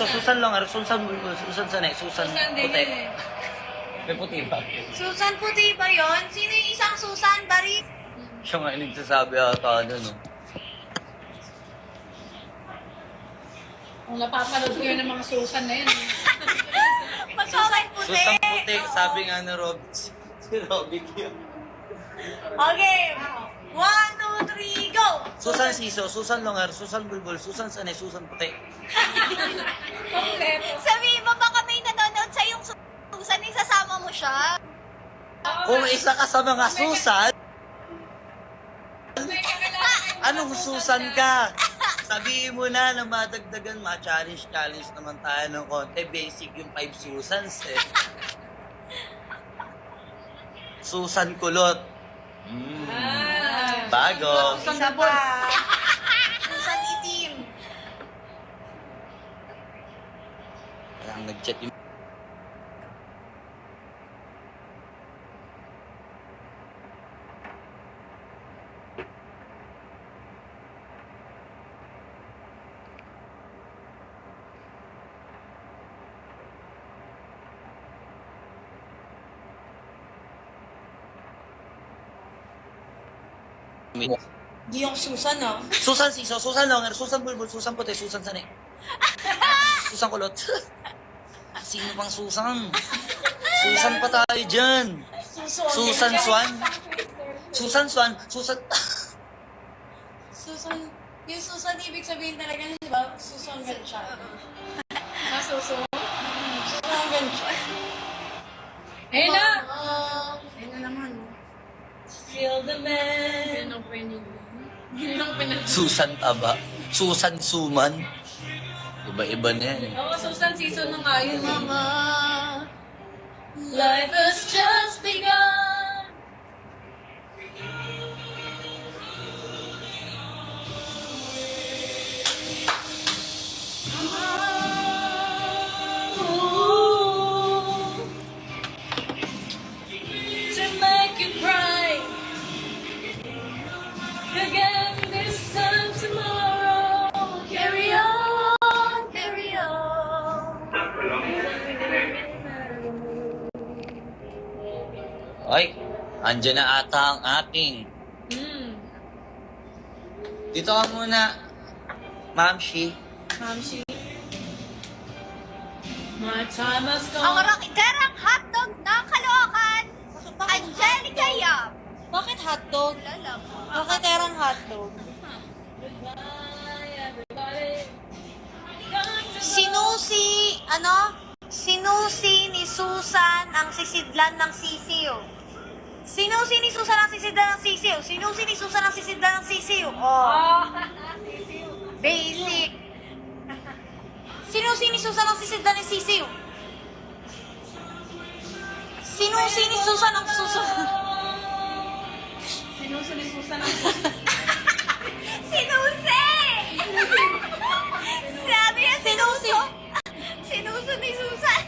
Siso, Susan Longar, Susan Bulbul, Susan Sanay, Susan Puti. May puti ba? Susan puti ba yun? Sino yung isang Susan? Bari? Siya nga yung nagsasabi ata ano, no? Kung napapanood ko yun ng mga Susan na yun. Susan puti. Susan Puti, sabi nga ni Rob. Si Robic yun. Okay. 1, 2, 3, go! Susan Siso, Susan Longar, Susan Bulbul, Susan Sanay, Susan Puti. Kompleto. Sabihin mo baka may nanonood sa yung Susan, isasama mo siya. Kung isa ka sa mga Susan, anong Susan ka? Sabihin mo na madagdagan, ma-challenge naman tayo ng konti. Basic yung 5 Susans eh. Susan Kulot. Bago. Isa pa. Susan itim. Parang nag-chat yung... Di yung Susan, no? Susan Siso, Susan Longar, Susan Bulbul, Susan Puti, Susan Sanay. Susan Kulot. Sino pang Susan? Susan pa tayo dyan. Susan Swan. Susan Swan. Susan... Susan, yung Susan, ibig sabihin talaga, di ba? Susan Gansha. Masusunod. Susan Gansha. Eh na! Ayun na naman. Still the man. Yun ang pinili. Yun ang pinili. Susan Taba. Susan Suman. Iba-iba na yan eh. Oo, Susan season na nga yun. Mama. Life has just begun. To make you cry again this time tomorrow. Carry on, carry on. Ay, andyan na ata ang ating. Dito ka muna, Ma'am Shi. Mamshi. My time has Ang gone. rakiderang hotdog ng Caloocan, Angelica Yap. Bakit hotdog? Lala. Bakit erang hotdog? Goodbye, everybody. Sinusi ni Susan ang sisidlan ng sisiyo. Sinusi ni Susan ang sisidlan ng sisiyo. Sinusi ni Susan ang sisidlan ng sisiyo. Oh. Basic. Sinusi ni Susan ang sisidlan ng sisiyo. Sinusi ni Susan ang susunod. Sinuso ni Susan ang Sinusi! Sabi niya, sinuso. Sinuso ni Susan.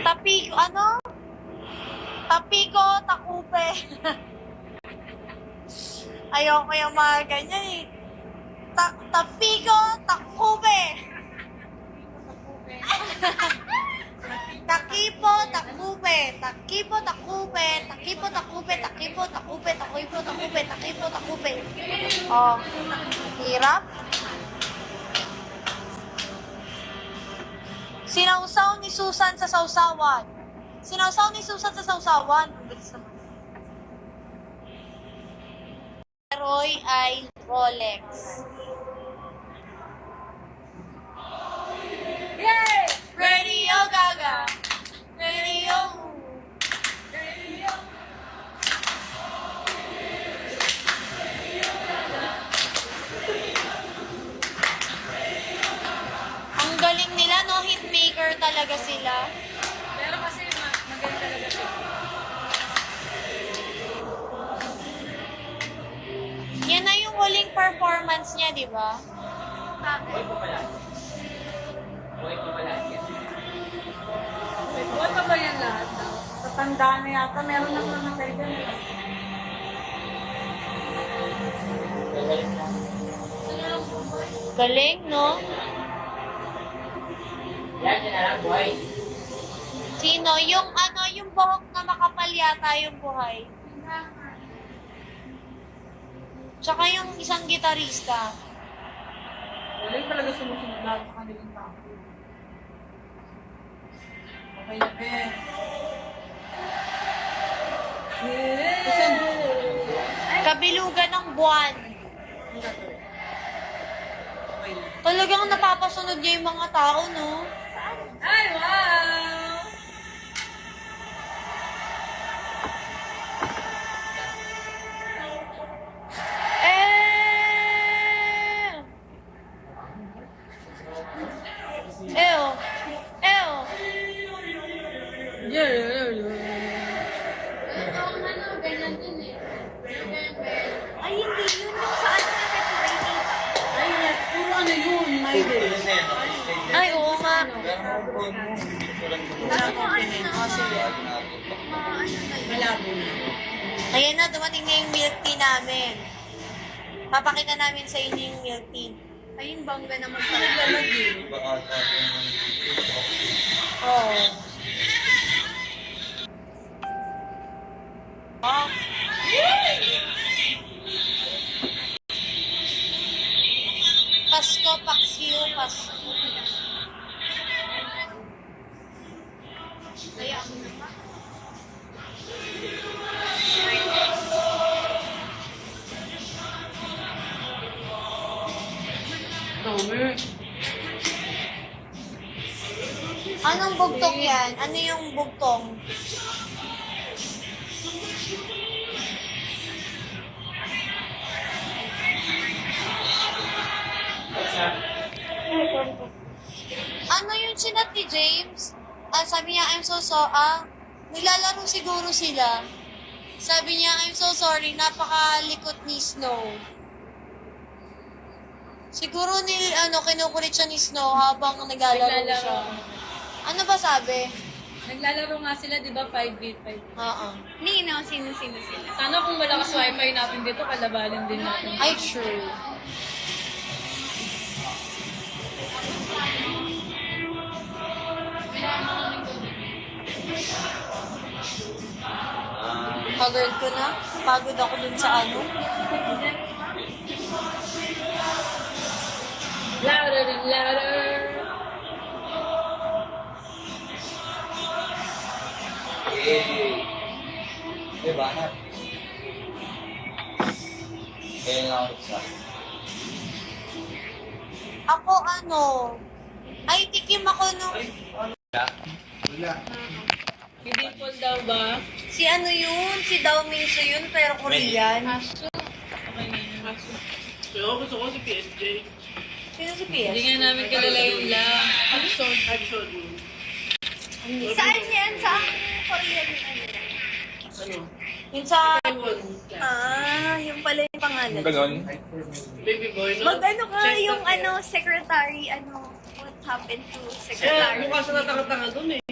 Tapiko, ano? Tapiko, takupe. Ayoko yung mga ganyan eh. Tapiko, takupe. Takipo, takupe. Takipo, takupe. Takipo, takupe. Takipo, takupe. Takipo, takupe. Takipo, takupe. Oh, hirap. Sinausaw ni Susan sa sausawan. Sinausaw ni Susan sa sausawan. Ang bilis naman. Roy ay Rolex. Yay! Radio Gaga. Radio. Ang galing nila, no? Hitmaker talaga sila. Pero kasi magaling talaga siya. Yan na yung huling performance niya, di ba? Buwan pa ba yan lahat daw? Tatanda na yata. Meron nang namatay dyan. Galing, no? Sino? Yung ano, yung buhok na makapal yata yung buhay. Tsaka yung isang gitarista. Wala yung talaga sumusunod lahat sa kanilang tao. Okay na, Ben. Kabilugan ng buwan. Talagang napapasunod niya yung mga tao, no? Ay, wow! Ew! Ew! Ay, hindi yun yung saan na decorating. Ay, yes. Puro ano yun, my day. Ay, oo nga. Malabo na. Ayan na, dumating na yung milk tea namin. Papakita namin sa inyo yung milk tea. Ay, yung bangga naman sa Oo. Oh. Pasko, paksiw, Pasko. Kaya ako naman. Dami. Anong bugtong yan? Ano yung bugtong? Ano yung chinat ni James? Sabi niya, I'm so nilalaro siguro sila. Sabi niya, I'm so sorry, napakalikot ni Snow. Siguro kinukulit siya ni Snow habang naglalaro siya. Ano ba sabi? Naglalaro nga sila, di ba? 5v5. Oo. Nino, sino-sino sila? Sana kung malakas wifi natin dito, kalabanin din natin. Ay, true. Pagod ko na. Pagod ako dun sa ano. Louder and louder. Diba na? Kaya nga ako sa... Ako ay tikim ako nung, May dimple daw ba? si ano yun, si Dao Minso yun, pero Korean. Okay na yun. Pero gusto ko si PSJ. Sino si Hindi PS? nga namin kilala yung lang. Action. Saan yan? Saan Korean yun? Ano? Yun sa, Taiwan. Yung pala yung pangalan. Ganon. Baby boy, no? Mag-ano ka, Chest yung up secretary, what happened to Eh, secretary? mukha siya natanga-tanga dun eh.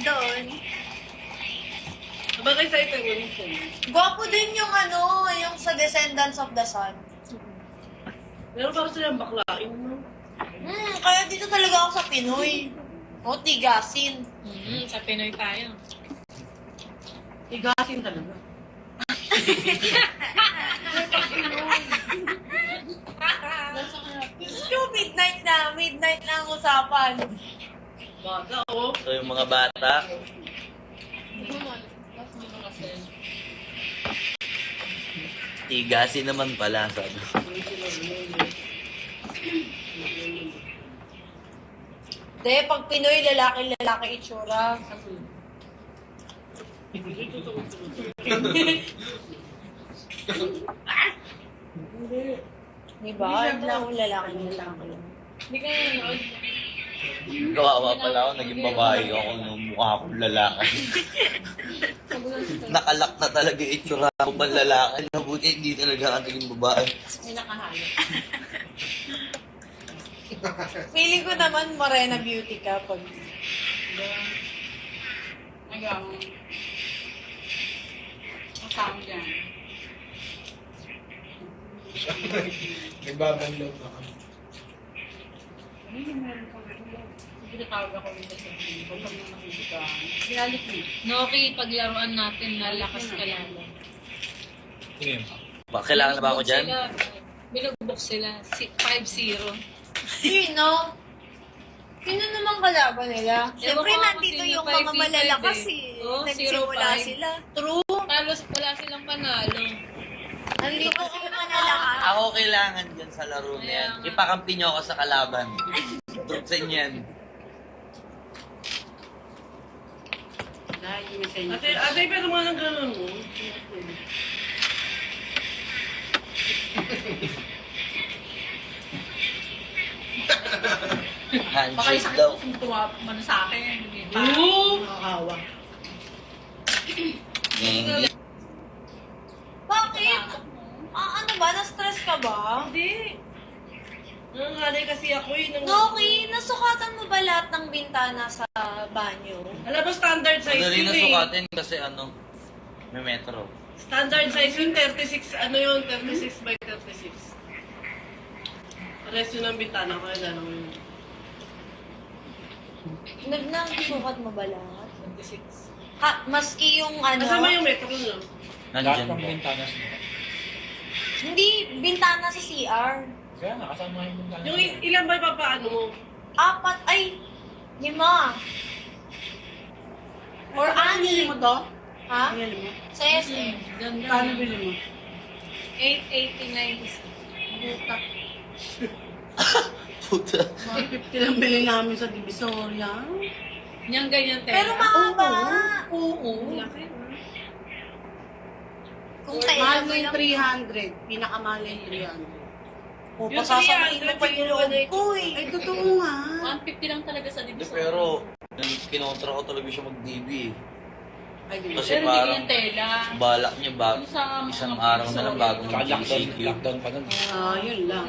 Doon. Sabagay sa Taiwan ko. gwapo din yung yung sa Descendants of the Sun. Meron pa kasi yung baklain, no? Kaya dito talaga ako sa Pinoy. Tigasin. Sa Pinoy tayo. Igasin talaga. Midnight na. Midnight na ang usapan. Bata, oh. So yung mga bata, tigasin naman pala, sabi. De, pag Pinoy, lalaki itsura. Diba? Ito lang lalaki. Hindi ka nanonood. Kawawa pala ako, naging babae ako nung mukha akong lalaki. Nakalak na talaga yung itsura ko pang lalaki. Nabuti hindi talaga ako naging babae. May nakahalo. Feeling ko naman Morena Beauty ka pag... Hanggang kasama dyan. Nagbabanlog na kami. Hindi tawag ako nito sa video. Pag nakikita, reality. Noki, paglaruan natin, lalakas ka lalo. Kailangan na ba ako dyan? Binugbok sila. 5-0. Sino? Sino naman kalaban nila? Siyempre, Ewan ko nandito kung yung sino mga malalakas 5v5 eh. Oh, Nagsimula 0-5. sila. True. Talos wala silang panalo. Nandito yung malalakas. Ako kailangan dyan sa laro na yan. Kaya nga. Ipakampi niyo ako sa kalaban. Drupsen yan. Dahil yung sa inyo. Ate, pero mga nang gano'n mo. Baka Handshake isang daw. kung tuwa man sa akin. Hindi pa. Nakakawa. Ngenge. Bakit? Ano ba? Na-stress ka ba? Hindi. Nangangalay kasi ako eh. Noki, nasukatan mo ba lahat ng bintana sa banyo? Alam mo, standard size Madali yun na eh. sukatin kasi may metro. Standard size yun, 36, ano yun, 36 by 36. Pares yun ang bintana ko, ano yun. Nagsukat mo ba lahat? 26. Maski yung ano? Kasama yung metro no? Lahat Nandyan ng po. bentanas mo. Hindi, bintana sa CR. Kaya nga, kasama yung bentanas Yung mo. ilan ba papaano mo? 4, ay, 5. Or Bili mo 6. to? Ha? Bili mo? Sa SM. Ganda. Paano bili mo? 889 is Buta. Puta. 150 lang bili namin sa Divisoria. Niyang ganyan tela. Pero mahaba. Oo. Laki. Kung Mahal kailan mo mo yung lang. 300. Pinakamahal yung 300. O, Yung pasasamain mo 300 pa yung siguro, loob ano ko eh. Ay, totoo nga. 150 lang talaga sa Hindi, Divisoria. pero kinontra ko talaga siya mag-DB eh. Ay, di ba? Kasi Pero hindi parang ganyan tela. balak niya Yung sa isang mga araw na lang bago Tsaka mag-GCQ. lockdown pa nun. Yun lang.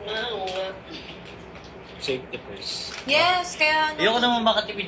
Oo nga. Safety first. Yes, kaya Ayoko naman makatipid